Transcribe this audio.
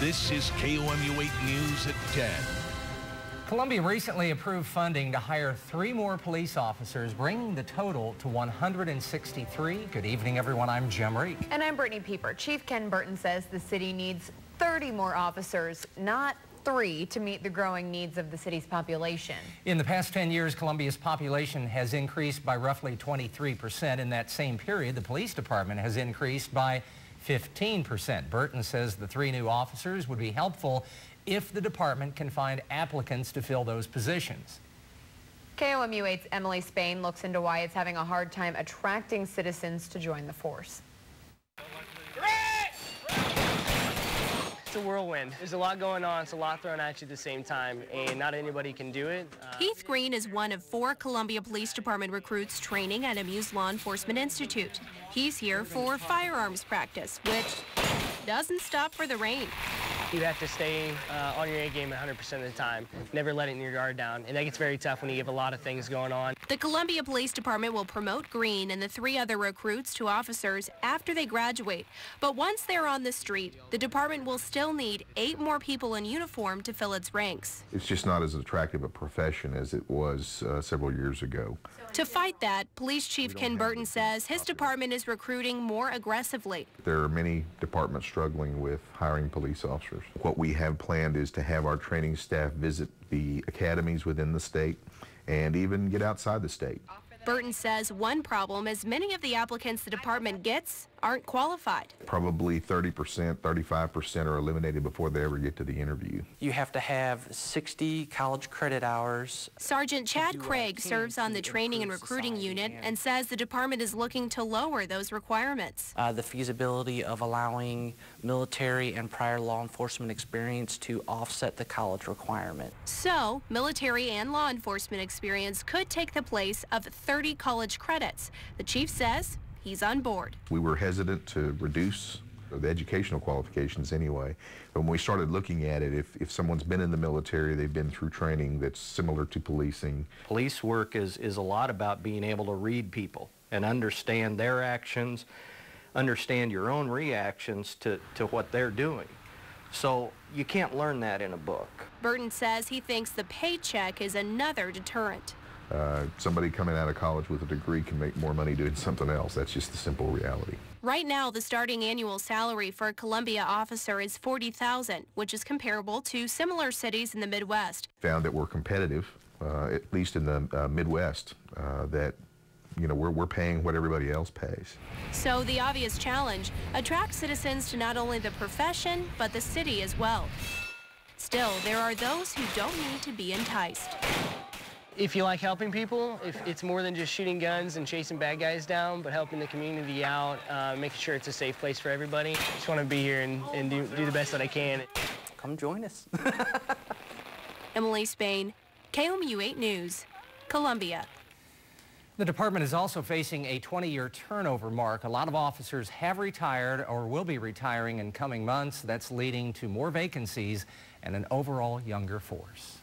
This is KOMU 8 News at 10. Columbia recently approved funding to hire 3 more police officers, bringing the total to 163. Good evening, everyone. I'm Jim Reek. And I'm Brittany Pieper. Chief Ken Burton says the city needs 30 more officers, not 3, to meet the growing needs of the city's population. In the past 10 years, Columbia's population has increased by roughly 23%. In that same period, the police department has increased by 15%. Burton says the 3 new officers would be helpful if the department can find applicants to fill those positions. KOMU 8's Emily Spain looks into why it's having a hard time attracting citizens to join the force. It's a whirlwind. There's a lot going on. It's a lot thrown at you at the same time, and not anybody can do it. Keith Green is one of 4 Columbia Police Department recruits training at MU's Law Enforcement Institute. He's here for firearms practice, which doesn't stop for the rain. You have to stay on your A game 100% of the time, never letting your guard down, and that gets very tough when you have a lot of things going on. The Columbia Police Department will promote Green and the 3 other recruits to officers after they graduate. But once they're on the street, the department will still need 8 more people in uniform to fill its ranks. It's just not as attractive a profession as it was several years ago. To fight that, Police Chief Ken Burton says his department is recruiting more aggressively. There are many departments struggling with hiring police officers. What we have planned is to have our training staff visit the academies within the state and even get outside the state. Burton says one problem is many of the applicants the department gets aren't qualified. Probably 30%, 35% are eliminated before they ever get to the interview. You have to have 60 college credit hours. Sergeant Chad Craig serves on the training and recruiting unit and says the department is looking to lower those requirements. The feasibility of allowing military and prior law enforcement experience to offset the college requirement. So, military and law enforcement experience could take the place of 30 college credits. The chief says he's on board. We were hesitant to reduce the educational qualifications anyway. But when we started looking at it, if someone's been in the military, they've been through training that's similar to policing. Police work is a lot about being able to read people and understand their actions, understand your own reactions to what they're doing. So you can't learn that in a book. Burton says he thinks the paycheck is another deterrent. Somebody coming out of college with a degree can make more money doing something else. That's just the simple reality. Right now, the starting annual salary for a Columbia officer is $40,000, which is comparable to similar cities in the Midwest. Found that we're competitive, at least in the Midwest, that we're paying what everybody else pays. So the obvious challenge, attract citizens to not only the profession, but the city as well. Still, there are those who don't need to be enticed. If you like helping people, if it's more than just shooting guns and chasing bad guys down, but helping the community out, making sure it's a safe place for everybody, I just want to be here and do the best that I can. Come join us. Emily Spain, KOMU 8 News, Columbia. The department is also facing a 20-year turnover mark. A lot of officers have retired or will be retiring in coming months. That's leading to more vacancies and an overall younger force.